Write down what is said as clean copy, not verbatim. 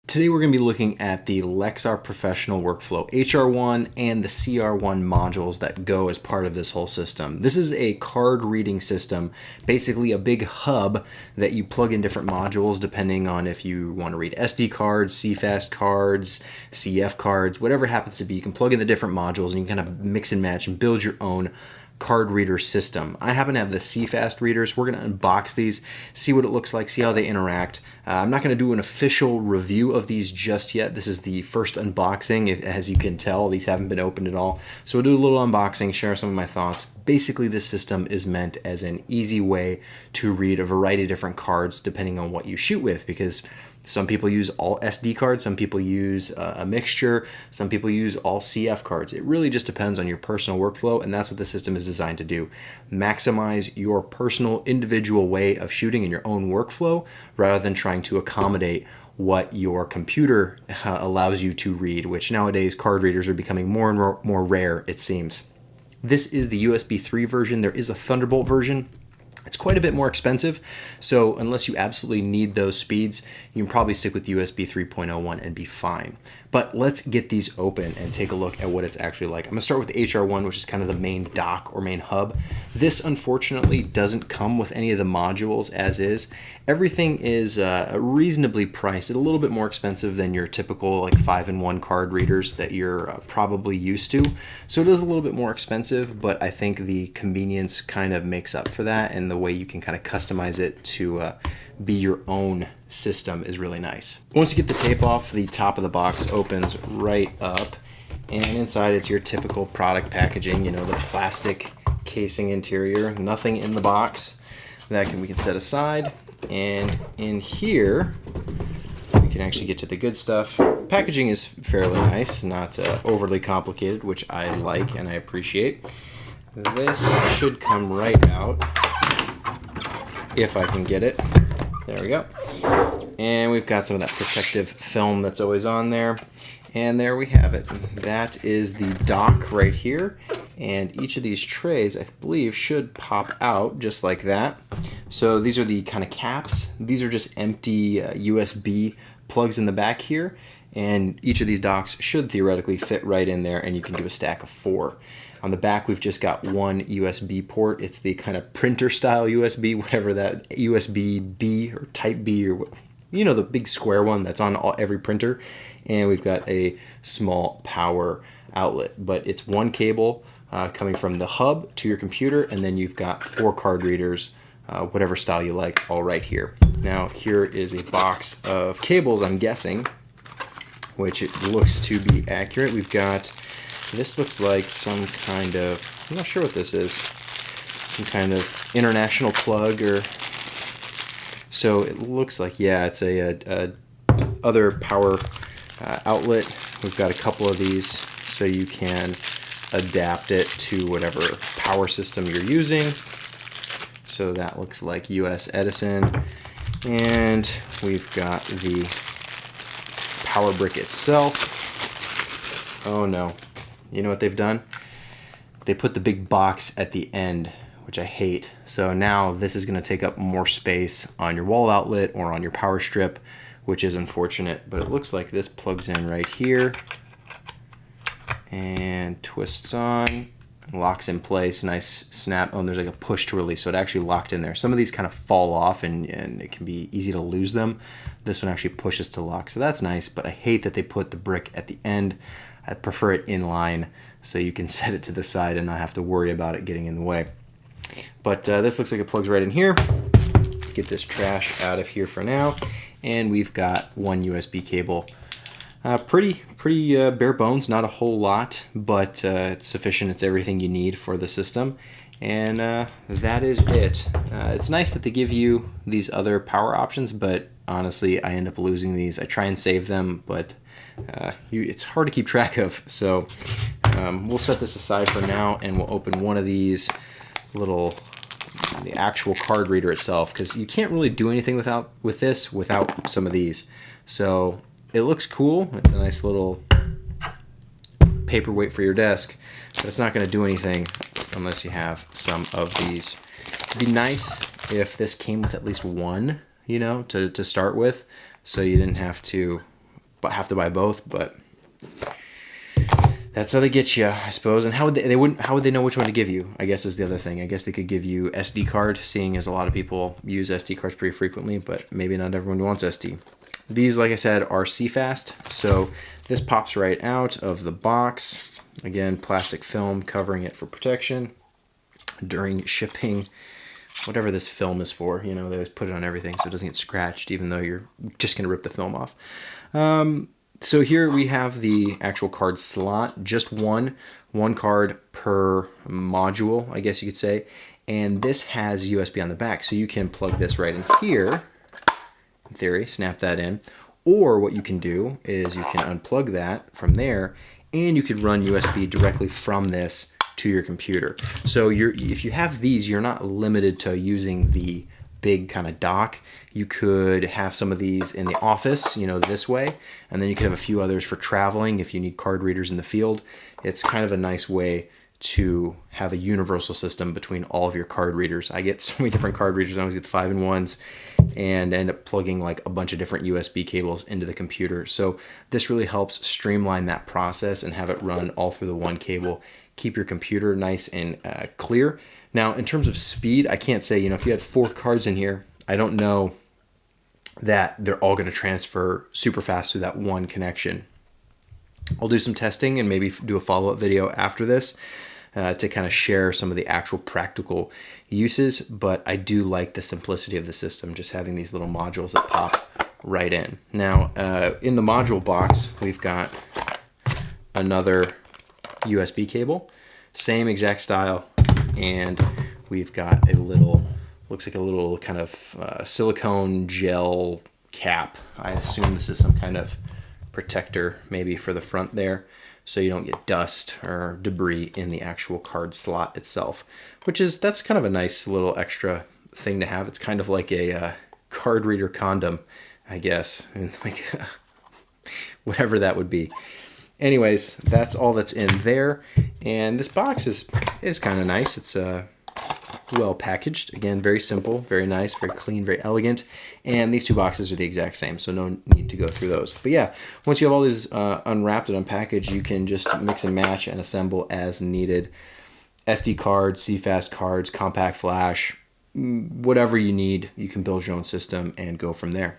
Today we're going to be looking at the Lexar Professional Workflow HR1 and the CR1 modules that go as part of this whole system. This is a card reading system, basically a big hub that you plug in different modules depending on if you want to read SD cards, CFast cards, CF cards, whatever it happens to be. You can plug in the different modules and you can kind of mix and match and build your own card reader system. I happen to have the CFast readers. We're going to unbox these, see what it looks like, see how they interact. I'm not going to do an official review of these just yet. This is the first unboxing. As you can tell, these haven't been opened at all. So we'll do a little unboxing, share some of my thoughts. Basically, this system is meant as an easy way to read a variety of different cards depending on what you shoot with, because some people use all SD cards, some people use a mixture, some people use all CF cards. It really just depends on your personal workflow, and that's what the system is designed to do. Maximize your personal, individual way of shooting in your own workflow rather than trying to accommodate what your computer allows you to read, which nowadays card readers are becoming more and more rare, it seems. This is the USB 3 version. There is a Thunderbolt version. It's quite a bit more expensive, so unless you absolutely need those speeds, you can probably stick with USB 3.01 and be fine. But let's get these open and take a look at what it's actually like. I'm going to start with the HR1, which is kind of the main dock or main hub. This, unfortunately, doesn't come with any of the modules as is. Everything is reasonably priced. It's a little bit more expensive than your typical like 5-in-1 card readers that you're probably used to. So it is a little bit more expensive, but I think the convenience kind of makes up for that, and the way you can kind of customize it to be your own system is really nice. Once you get the tape off, the top of the box opens right up, and inside it's your typical product packaging, you know, the plastic casing interior, nothing in the box that we can set aside. And in here we can actually get to the good stuff. Packaging is fairly nice, not overly complicated, which I like and I appreciate. This should come right out if I can get it. There we go. And we've got some of that protective film that's always on there. And there we have it. That is the dock right here. And each of these trays, I believe, should pop out just like that. So these are the kind of caps. These are just empty USB plugs in the back here. And each of these docks should theoretically fit right in there, and you can do a stack of 4. On the back, we've just got one USB port. It's the kind of printer style USB, whatever that USB-B or Type B, or you know, the big square one that's on every printer. And we've got a small power outlet, but it's one cable coming from the hub to your computer, and then you've got 4 card readers, whatever style you like, all right here. Now here is a box of cables, I'm guessing, which it looks to be accurate. We've got, this looks like some kind of, I'm not sure what this is, some kind of international plug, or so it looks like. Yeah, it's a other power outlet. We've got a couple of these so you can adapt it to whatever power system you're using. So that looks like US Edison. And we've got the power brick itself. Oh no. You know what they've done? They put the big box at the end, which I hate. So now this is going to take up more space on your wall outlet or on your power strip, which is unfortunate. But it looks like this plugs in right here and twists on, locks in place. Nice snap. Oh, and there's like a push to release, so it actually locked in there. Some of these kind of fall off and it can be easy to lose them. This one actually pushes to lock, so that's nice, but I hate that they put the brick at the end. I prefer it in line so you can set it to the side and not have to worry about it getting in the way. But this looks like it plugs right in here. Get this trash out of here for now. And we've got one USB cable. Pretty bare bones, not a whole lot, but it's sufficient. It's everything you need for the system. And that is it. It's nice that they give you these other power options, but honestly, I end up losing these. I try and save them, but it's hard to keep track of. So we'll set this aside for now, and we'll open one of these the actual card reader itself, because you can't really do anything with this without some of these. So it looks cool. It's a nice little paperweight for your desk, but it's not going to do anything unless you have some of these. It'd be nice if this came with at least one, you know, to start with, so you didn't have to have to buy both, but that's how they get you, I suppose. And how would how would they know which one to give you? I guess is the other thing. I guess they could give you SD card, seeing as a lot of people use SD cards pretty frequently, but maybe not everyone wants SD. These, like I said, are CFast, so this pops right out of the box. Again, plastic film covering it for protection during shipping. Whatever this film is for, you know, they always put it on everything so it doesn't get scratched, even though you're just going to rip the film off. So here we have the actual card slot, just one card per module, I guess you could say. And this has USB on the back, so you can plug this right in here, in theory, snap that in. Or what you can do is you can unplug that from there, and you could run USB directly from this to your computer. So if you have these, you're not limited to using the big kind of dock. You could have some of these in the office, you know, this way, and then you could have a few others for traveling if you need card readers in the field. It's kind of a nice way to have a universal system between all of your card readers. I get so many different card readers. I always get the 5-in-1s and end up plugging like a bunch of different USB cables into the computer. So this really helps streamline that process and have it run all through the one cable. Keep your computer nice and clear. Now, in terms of speed, I can't say, you know, if you had 4 cards in here, I don't know that they're all going to transfer super fast through that one connection. I'll do some testing and maybe do a follow-up video after this to kind of share some of the actual practical uses, but I do like the simplicity of the system, just having these little modules that pop right in. Now, in the module box, we've got another USB cable, same exact style, and we've got a little, looks like a little kind of silicone gel cap. I assume this is some kind of protector maybe for the front there, so you don't get dust or debris in the actual card slot itself, that's kind of a nice little extra thing to have. It's kind of like a card reader condom, I guess, and like whatever that would be. Anyways, that's all that's in there, and this box is kind of nice. It's well packaged. Again, very simple, very nice, very clean, very elegant. And these 2 boxes are the exact same, so no need to go through those. But yeah, once you have all these unwrapped and unpackaged, you can just mix and match and assemble as needed. SD cards, CFast cards, compact flash, whatever you need, you can build your own system and go from there.